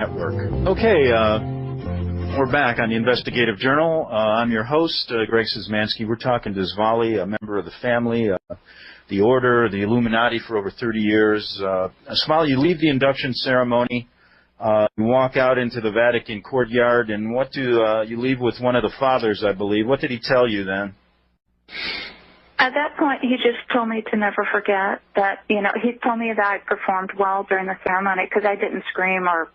Network. Okay, we're back on the Investigative Journal. I'm your host, Greg Szymanski. We're talking to Zvali, a member of the family, the Order, the Illuminati for over 30 years. Zvali, you leave the induction ceremony, you walk out into the Vatican courtyard, and what do you leave with one of the fathers, I believe. What did he tell you then? At that point, he just told me to never forget that, he told me that I performed well during the ceremony because I didn't scream or,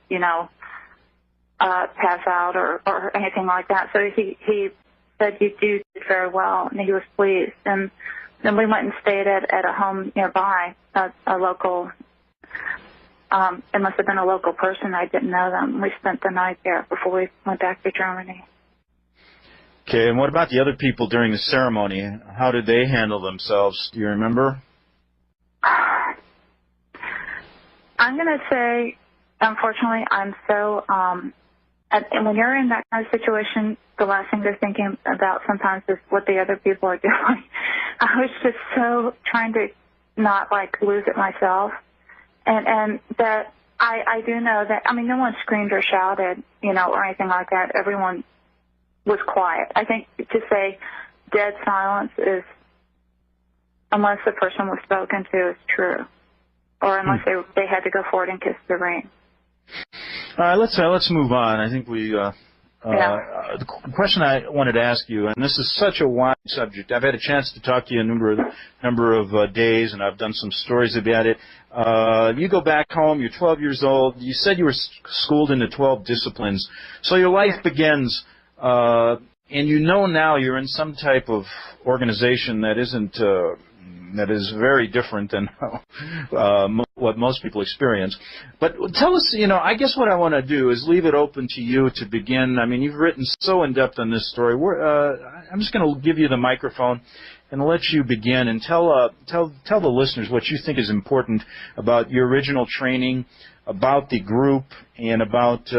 pass out or anything like that. So he said, you did very well, and he was pleased. And then we went and stayed at a home nearby, a local, it must have been a local person. I didn't know them. We spent the night there before we went back to Germany. Okay, and what about the other people during the ceremony? How did they handle themselves? Do you remember? I'm going to say, unfortunately, I'm so, and when you're in that kind of situation, the last thing they're thinking about sometimes is what the other people are doing. I was just so trying to not, lose it myself. And that I do know that, no one screamed or shouted, or anything like that. Everyone was quiet. I think to say dead silence is, unless the person was spoken to, is true, or unless they had to go forward and kiss the ring. All right, let's move on. I think the question I wanted to ask you, and this is such a wide subject. I've had a chance to talk to you a number of days, and I've done some stories about it. You go back home. You're 12 years old. You said you were schooled into 12 disciplines, so your life begins. And now you're in some type of organization that is very different than what most people experience. But tell us, I guess what I want to do is leave it open to you to begin. You've written so in depth on this story. I'm just going to give you the microphone and let you begin and tell the listeners what you think is important about your original training, about the group, and about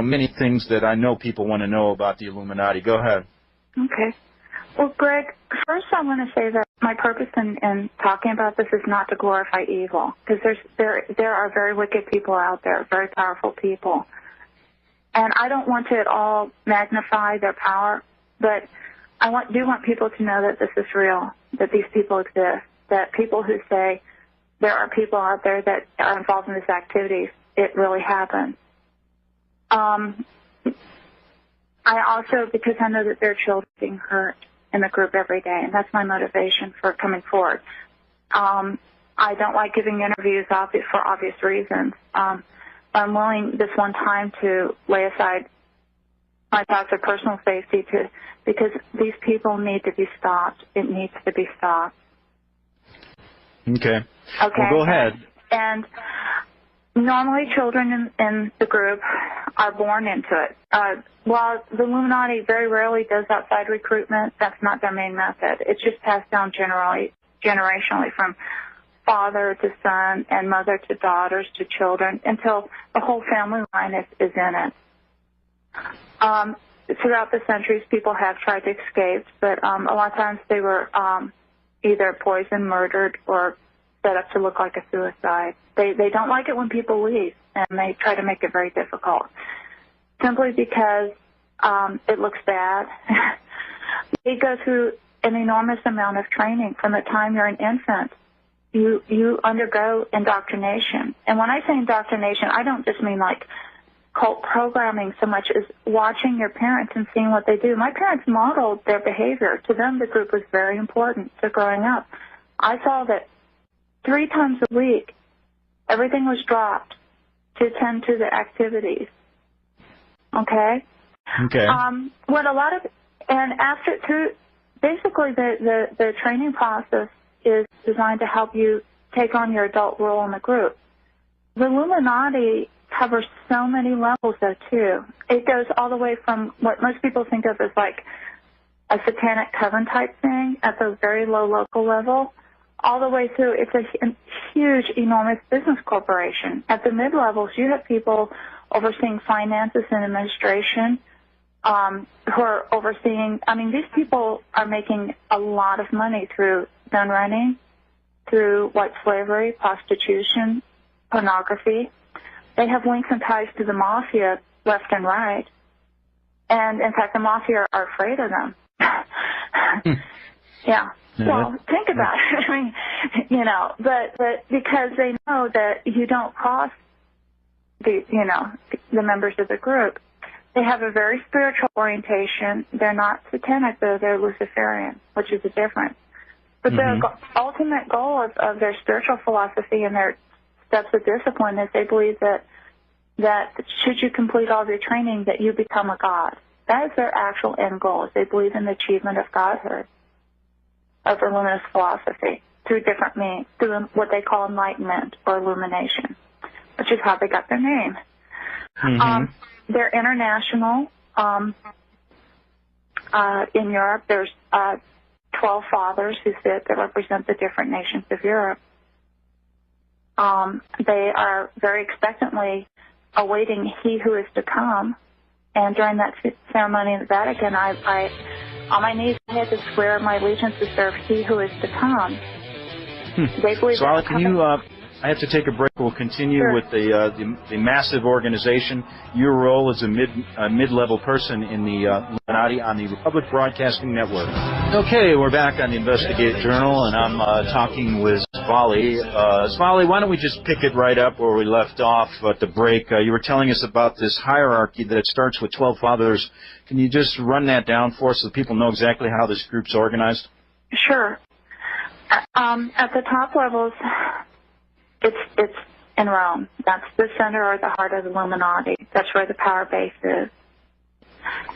many things that I know people want to know about the Illuminati. Go ahead. Okay. Well, Greg, first I want to say that my purpose in talking about this is not to glorify evil, because there are very wicked people out there, very powerful people. And I don't want to at all magnify their power, but I do want people to know that this is real, that these people exist, that people who say there are people out there that are involved in this activity, it really happens. I also, because I know that there are children being hurt in the group every day, and that's my motivation for coming forward. I don't like giving interviews for obvious reasons. I'm willing this one time to lay aside my thoughts of personal safety because these people need to be stopped. It needs to be stopped. Okay. Well, go ahead. And normally children in the group are born into it. While the Illuminati very rarely does outside recruitment, that's not their main method. It's just passed down generationally from father to son and mother to daughters to children until the whole family line is in it. Throughout the centuries, people have tried to escape, but a lot of times they were either poisoned, murdered, or set up to look like a suicide. They don't like it when people leave, and they try to make it very difficult, simply because it looks bad. They go through an enormous amount of training from the time you're an infant. You undergo indoctrination. And when I say indoctrination, I don't just mean like cult programming so much as watching your parents and seeing what they do. My parents modeled their behavior. To them, the group was very important to growing up. I saw that 3 times a week, everything was dropped to attend to the activities. Okay? Okay. Basically the training process is designed to help you take on your adult role in the group. The Illuminati covers so many levels, though, too. It goes all the way from what most people think of as like a satanic coven type thing at the very low local level, all the way through. It's a huge, enormous business corporation. At the mid-levels, you have people overseeing finances and administration, who are overseeing, these people are making a lot of money through gun running, through white slavery, prostitution, pornography. They have links and ties to the mafia left and right. And, in fact, the mafia are afraid of them. Yeah. Well, think about it. I mean, you know, but because they know that you don't cross the members of the group. They have a very spiritual orientation. They're not satanic, though. They're Luciferian, which is a difference. But the ultimate goal of their spiritual philosophy and their steps of discipline is they believe that should you complete all of your training, that you become a god. That is their actual end goal. Is they believe in the achievement of godhood, of the luminous philosophy, through different means, through what they call enlightenment or illumination, which is how they got their name. They're international. In Europe, there's 12 fathers who sit that represent the different nations of Europe. They are very expectantly awaiting he who is to come. And during that ceremony in the Vatican, I on my knees, I had to swear my allegiance to serve he who is to come. They believe. So, can you? I have to take a break. We'll continue with the massive organization. Your role as a mid-level person in the Illuminati on the Republic Broadcasting Network. Okay, we're back on the Investigate Journal, and I'm talking with Svali. Svali, why don't we just pick it right up where we left off at the break? You were telling us about this hierarchy that it starts with 12 fathers. Can you just run that down for us so that people know exactly how this group's organized? Sure. At the top levels, it's in Rome. That's the center or the heart of the Illuminati. That's where the power base is.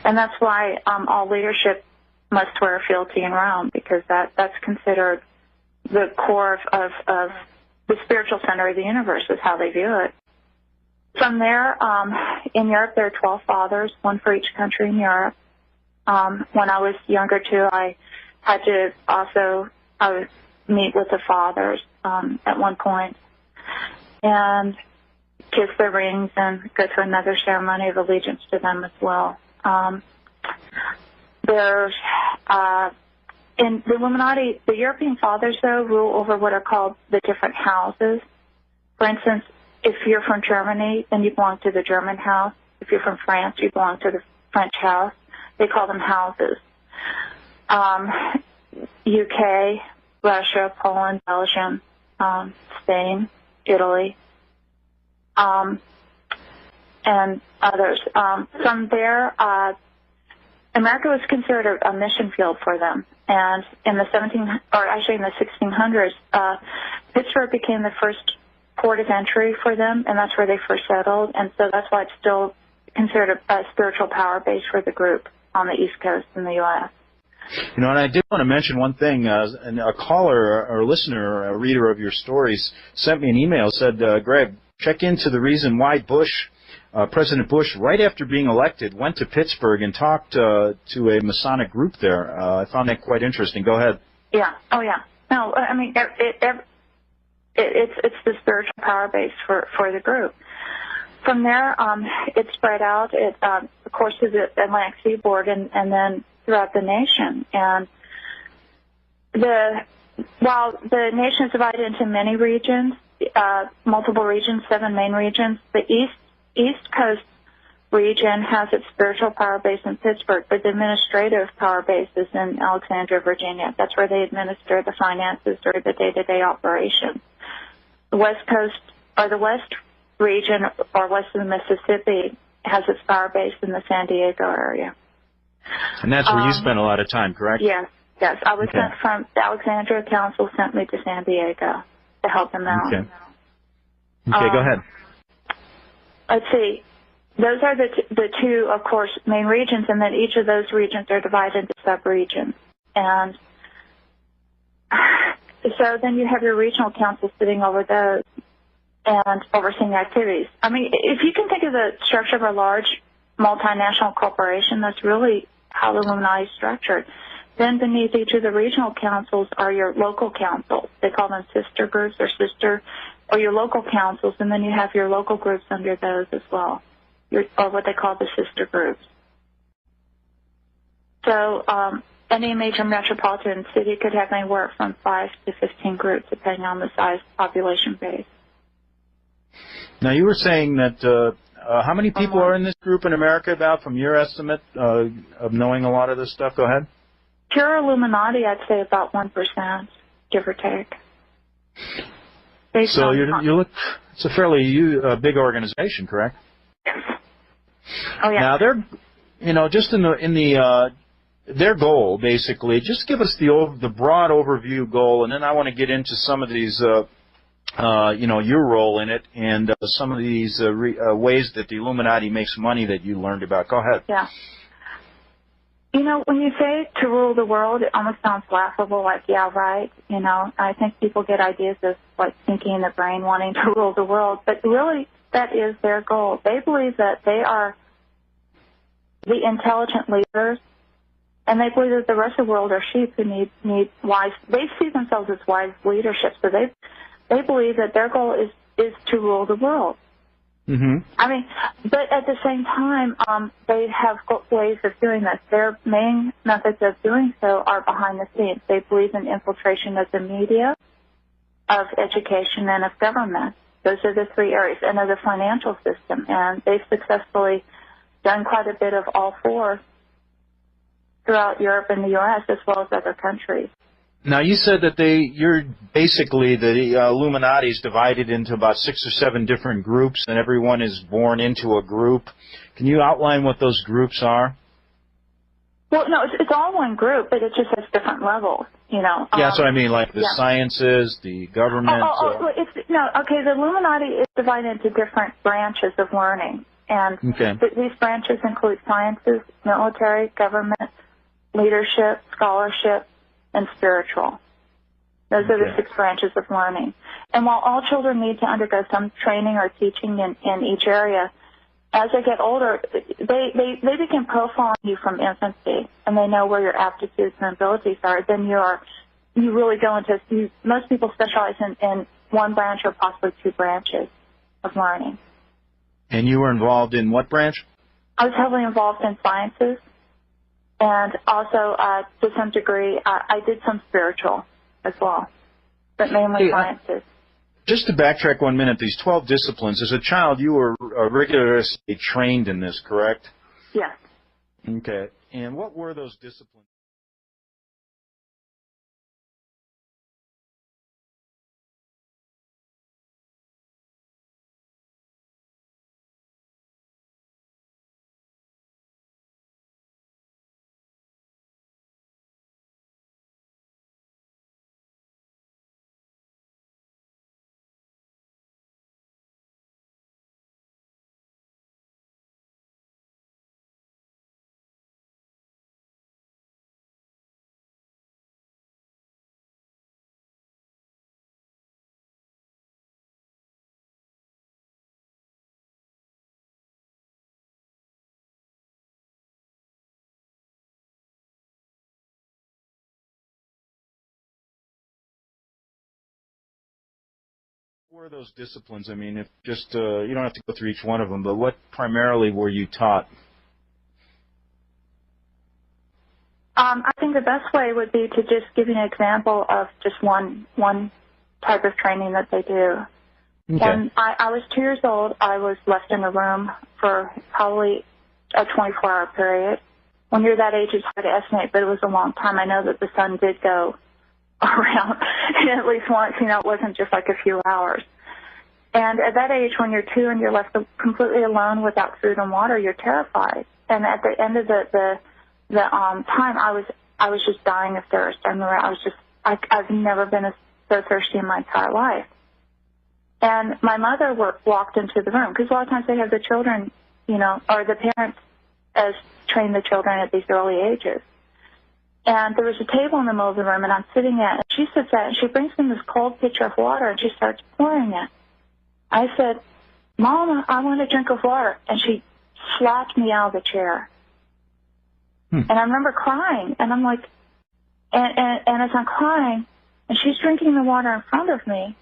And that's why all leadership must wear fealty in Rome, because that's considered the core of the spiritual center of the universe, is how they view it. From there, in Europe, there are 12 fathers, one for each country in Europe. When I was younger, too, I had to also meet with the fathers at one point and kiss their rings and go through another ceremony of allegiance to them as well. There's in the Illuminati, the European fathers, though, rule over what are called the different houses. For instance, if you're from Germany, then you belong to the German house. If you're from France, you belong to the French house. They call them houses. UK, Russia, Poland, Belgium, Spain, Italy, and others. From there, America was considered a mission field for them. And in the 1600s, Pittsburgh became the first port of entry for them, and that's where they first settled. And so that's why it's still considered a spiritual power base for the group on the East Coast in the U.S. You know, and I did want to mention one thing. And a caller or a listener, a reader of your stories, sent me an email, said, Greg, check into the reason why President Bush, right after being elected, went to Pittsburgh and talked to a Masonic group there. I found that quite interesting. Go ahead. Yeah. Oh, yeah. No, I mean, it's the spiritual power base for the group. From there, it spread out, of course, to the Atlantic seaboard and then throughout the nation. And while the nation is divided into many regions, multiple regions, 7 main regions, the East Coast region has its spiritual power base in Pittsburgh, but the administrative power base is in Alexandria, Virginia. That's where they administer the finances or the day-to-day operations. The West Coast, or the West region, or west of the Mississippi, has its power base in the San Diego area. And that's where you spent a lot of time, correct? Yes. I was sent from the Alexandria Council, sent me to San Diego to help them out. Okay, go ahead. Let's see. Those are the two, of course, main regions, and then each of those regions are divided into sub-regions. And so then you have your regional council sitting over those and overseeing activities. I mean, if you can think of the structure of a large multinational corporation, that's really how the Illuminati is structured. Then beneath each of the regional councils are your local councils. They call them sister groups or your local councils, and then you have your local groups under those as well, or what they call the sister groups. So any major metropolitan city could have anywhere from 5 to 15 groups, depending on the size population base. Now, you were saying that how many people are in this group in America, about, from your estimate of knowing a lot of this stuff? Go ahead. Pure Illuminati, I'd say about 1%, give or take. So you look, it's a fairly big organization, correct? Yes. Oh, yeah. Now, they're, just in the their goal, basically, just give us the broad overview goal, and then I want to get into some of these, your role in it, and some of these ways that the Illuminati makes money that you learned about. Go ahead. Yeah. When you say to rule the world, it almost sounds laughable, like, yeah, right. I think people get ideas of, like, thinking in the brain, wanting to rule the world, but really that is their goal. They believe that they are the intelligent leaders, and they believe that the rest of the world are sheep who need wise. They see themselves as wise leadership, so they believe that their goal is to rule the world. Mm-hmm. I mean, but at the same time, they have ways of doing this. Their main methods of doing so are behind the scenes. They believe in infiltration of the media, of education, and of government. Those are the three areas, and of the financial system. And they've successfully done quite a bit of all four throughout Europe and the U.S. as well as other countries. Now, you said that you're basically, the Illuminati is divided into about 6 or 7 different groups, and everyone is born into a group. Can you outline what those groups are? Well, no, it's all one group, but it just has different levels, Yeah, that's what I mean, like the sciences, the government. The Illuminati is divided into different branches of learning, and these branches include sciences, military, government, leadership, scholarship, and spiritual. Those are the 6 branches of learning. And while all children need to undergo some training or teaching in each area, as they get older, they begin profiling you from infancy, and they know where your aptitudes and abilities are. Then you really go into, most people specialize in one branch or possibly 2 branches of learning. And you were involved in what branch? I was heavily involved in sciences. And also, to some degree, I did some spiritual as well, but mainly sciences. Just to backtrack 1 minute, these 12 disciplines, as a child, you were rigorously trained in this, correct? Yes. Okay. And what were those disciplines? What were those disciplines? I mean, if just you don't have to go through each one of them, but what primarily were you taught? I think the best way would be to just give you an example of just one type of training that they do. Okay. When I was 2 years old, I was left in a room for probably a 24-hour period. When you're that age, it's hard to estimate, but it was a long time. I know that the sun did go around at least once. It wasn't just like a few hours. And at that age, when you're 2 and you're left completely alone without food and water, you're terrified. And at the end of the time, I was just dying of thirst. I remember I've never been so thirsty in my entire life. And my mother walked into the room, because a lot of times they have the children, or the parents as train the children at these early ages. And there was a table in the middle of the room, and I'm sitting at it. And she sits at it, and she brings me this cold pitcher of water, and she starts pouring it. I said, "Mama, I want a drink of water." And she slapped me out of the chair. And I remember crying, and I'm like, and as I'm crying, and she's drinking the water in front of me,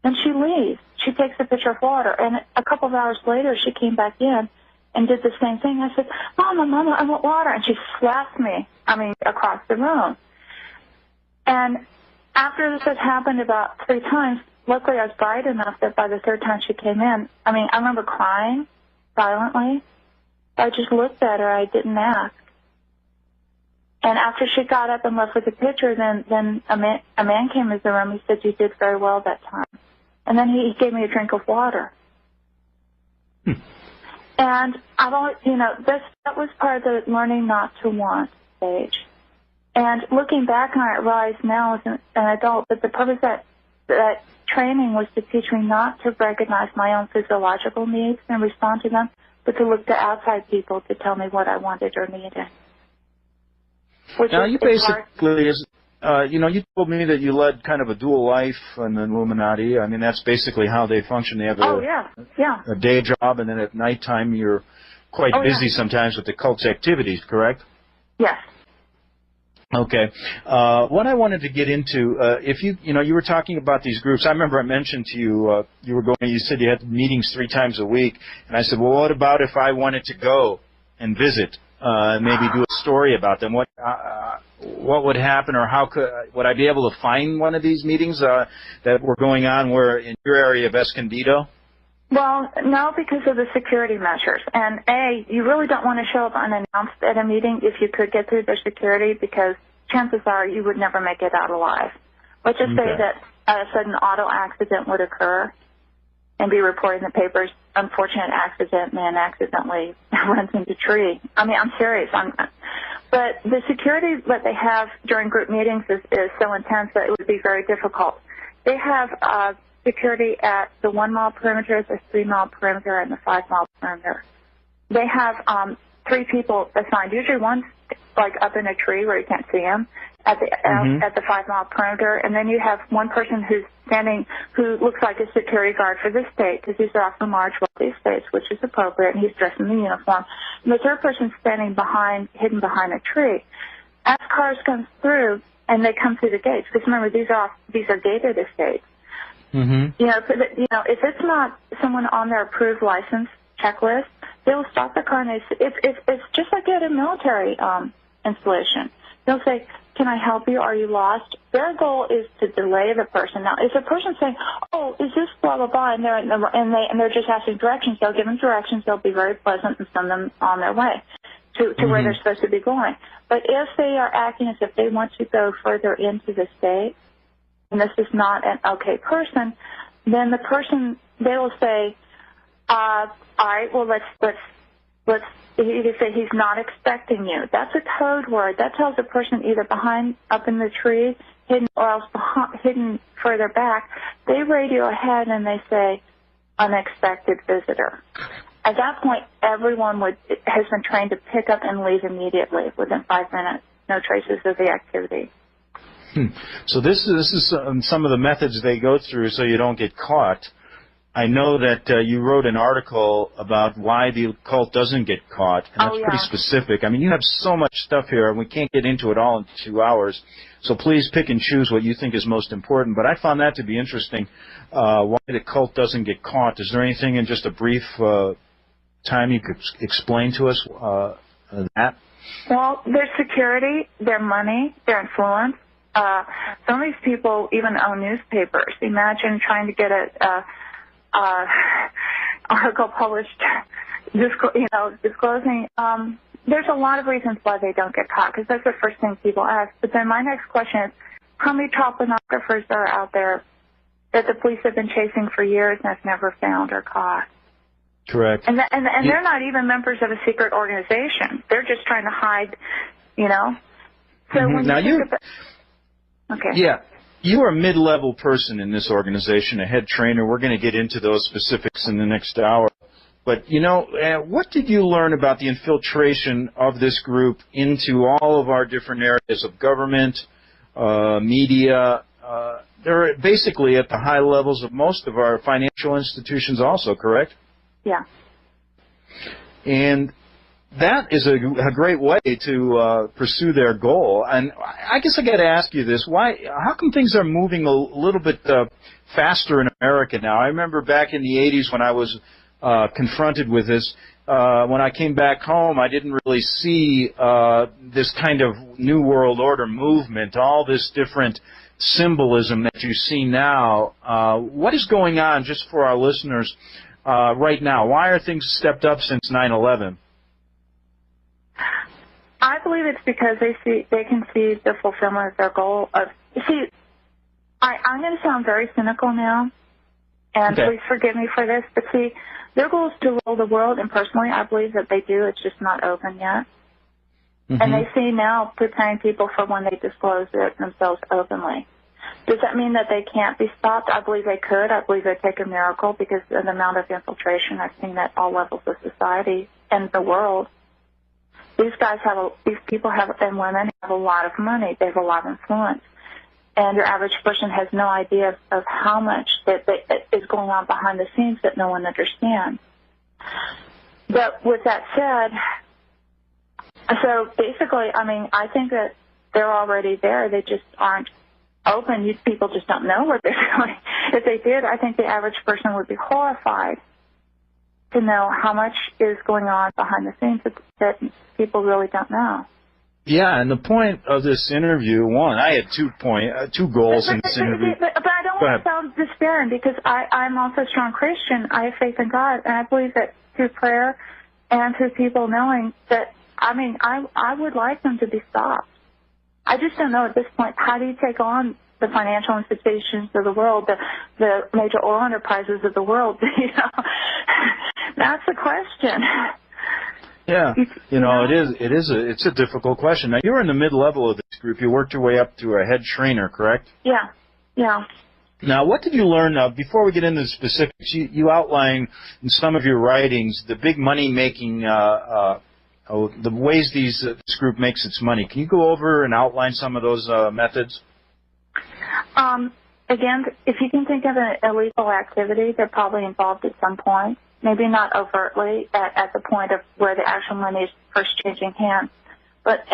and she leaves. She takes a pitcher of water, and a couple of hours later, she came back in and did the same thing. I said, Mama, I want water. And she slapped me, across the room. And after this had happened about 3 times, luckily I was bright enough that by the third time she came in, I mean, I remember crying silently. I just looked at her. I didn't ask. And after she got up and left with the picture, then a man came into the room. He said, "You did very well that time." And then he gave me a drink of water. And I've always, that was part of the learning not to want stage. And looking back on it, I realize now as an adult that the purpose of that training was to teach me not to recognize my own physiological needs and respond to them, but to look to outside people to tell me what I wanted or needed. Now, you basically, you told me that you led kind of a dual life in the Illuminati. I mean, that's basically how they function. They have a day job, and then at nighttime you're quite busy sometimes with the cult's activities, correct? Yes. Okay. What I wanted to get into, if you were talking about these groups. I remember I mentioned to you, you said you had meetings 3 times a week, and I said, well, what about if I wanted to go and visit? Maybe do a story about them. What would happen, or would I be able to find one of these meetings that were going on where in your area of Escondido? Well, no, because of the security measures. And you really don't want to show up unannounced at a meeting if you could get through their security, because chances are you would never make it out alive. Let's just say that a sudden auto accident would occur and be reported in the papers. Unfortunate accident, man accidentally runs into a tree. I mean, I'm serious. But the security that they have during group meetings is so intense that it would be very difficult. They have security at the 1 mile perimeter, the 3 mile perimeter, and the 5 mile perimeter. They have 3 people assigned. Usually one's like up in a tree where you can't see him at the 5 mile perimeter, and then you have one person who's standing who looks like a security guard for this state, because these are often large, wealthy states, which is appropriate, and he's dressed in the uniform. And the third person's standing hidden behind a tree. As cars come through and they come through the gates, because remember these are gated estates. If it's not someone on their approved license checklist, they'll stop the car, and it's just like at a military installation. They'll say, "Can I help you? Are you lost?" Their goal is to delay the person. Now, if a person's saying, "Oh, is this blah blah blah," and they're just asking directions, they'll give them directions. They'll be very pleasant and send them on their way to where they're supposed to be going. But if they are acting as if they want to go further into the state, and this is not an okay person, then the person, they will say, all right, well, let's you say he's not expecting you. That's a code word. That tells a person either up in the tree, hidden, or else hidden further back. They radio ahead and they say, unexpected visitor. At that point, everyone has been trained to pick up and leave immediately within 5 minutes. No traces of the activity. So this is some of the methods they go through so you don't get caught. I know that you wrote an article about why the cult doesn't get caught, and that's pretty specific. I mean, you have so much stuff here, and we can't get into it all in 2 hours. So please pick and choose what you think is most important. But I found that to be interesting, why the cult doesn't get caught. Is there anything in just a brief time you could explain to us that? Well, their security, their money, their influence. Some of these people even own newspapers. Imagine trying to get a article published, disclosing. There's a lot of reasons why they don't get caught, because that's the first thing people ask. But then my next question is, how many child pornographers are out there that the police have been chasing for years and have never found or caught? Correct. And they're not even members of a secret organization. They're just trying to hide, So when now you think about, okay. Yeah. You are a mid-level person in this organization, a head trainer. We're going to get into those specifics in the next hour. But, what did you learn about the infiltration of this group into all of our different areas of government, media? They're basically at the high levels of most of our financial institutions also, correct? Yeah. And that is a great way to pursue their goal. And I guess I got to ask you this: how come things are moving a little bit faster in America now? I remember back in the 80s when I was confronted with this. When I came back home, I didn't really see this kind of New World Order movement, all this different symbolism that you see now. What is going on, just for our listeners, right now? Why are things stepped up since 9/11? I believe it's because they can see the fulfillment of their goal of. See, I'm going to sound very cynical now, and please forgive me for this, but see, their goal is to rule the world, and personally, I believe that they do. It's just not open yet. Mm-hmm. And they see now preparing people for when they disclose it themselves openly. Does that mean that they can't be stopped? I believe they could. I believe it'd take a miracle because of the amount of infiltration I've seen at all levels of society and the world. These people and women have a lot of money. They have a lot of influence. And your average person has no idea of how much that is going on behind the scenes that no one understands. But with that said, so basically, I mean, I think that they're already there. They just aren't open. These people just don't know what they're doing. If they did, I think the average person would be horrified to know how much is going on behind the scenes that people really don't know. Yeah, and the point of this interview, one, I had two goals in this interview. But I don't want to sound despairing because I'm also a strong Christian. I have faith in God, and I believe that through prayer and through people knowing that, I mean, I would like them to be stopped. I just don't know at this point, how do you take on the financial institutions of the world, the major oil enterprises of the world? You know, that's the question. Yeah, it's a difficult question. Now, you were in the mid-level of this group. You worked your way up to a head trainer, correct? Yeah. Now, what did you learn? Before we get into the specifics, you outline in some of your writings the big money-making, the ways this group makes its money. Can you go over and outline some of those methods? Again, if you can think of an illegal activity, they're probably involved at some point. Maybe not overtly at the point of where the actual money is first changing hands. But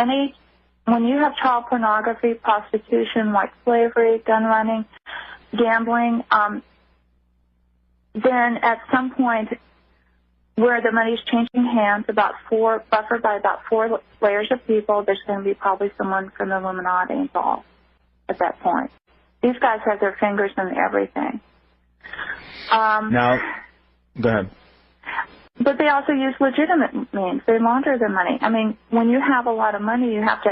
when you have child pornography, prostitution, like slavery, gun running, gambling, then at some point where the money is changing hands, buffered by about 4 layers of people, there's going to be probably someone from the Illuminati involved at that point. These guys have their fingers in everything. Now, go ahead. But they also use legitimate means. They launder their money. I mean, when you have a lot of money, you have to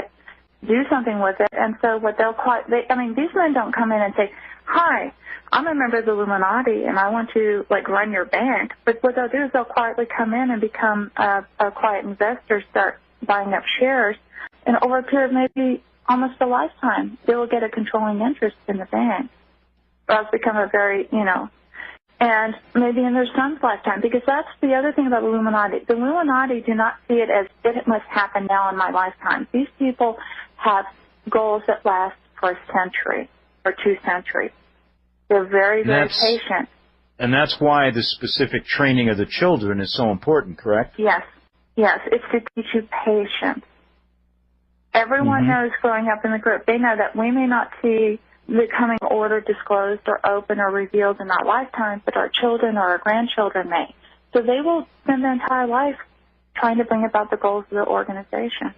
do something with it. And so what these men don't come in and say, hi, I'm a member of the Illuminati and I want to, run your bank. But what they'll do is they'll quietly come in and become a quiet investor, start buying up shares. And over a period of maybe almost a lifetime, they will get a controlling interest in the bank. Or else become a very, and maybe in their son's lifetime, because that's the other thing about the Illuminati. The Illuminati do not see it as it must happen now in my lifetime. These people have goals that last for a century or 2 centuries. They're very, very patient. And that's why the specific training of the children is so important, correct? Yes. It's to teach you patience. Everyone knows growing up in the group, they know that we may not see the coming order disclosed or open or revealed in our lifetime, but our children or our grandchildren may. So they will spend their entire life trying to bring about the goals of the organization.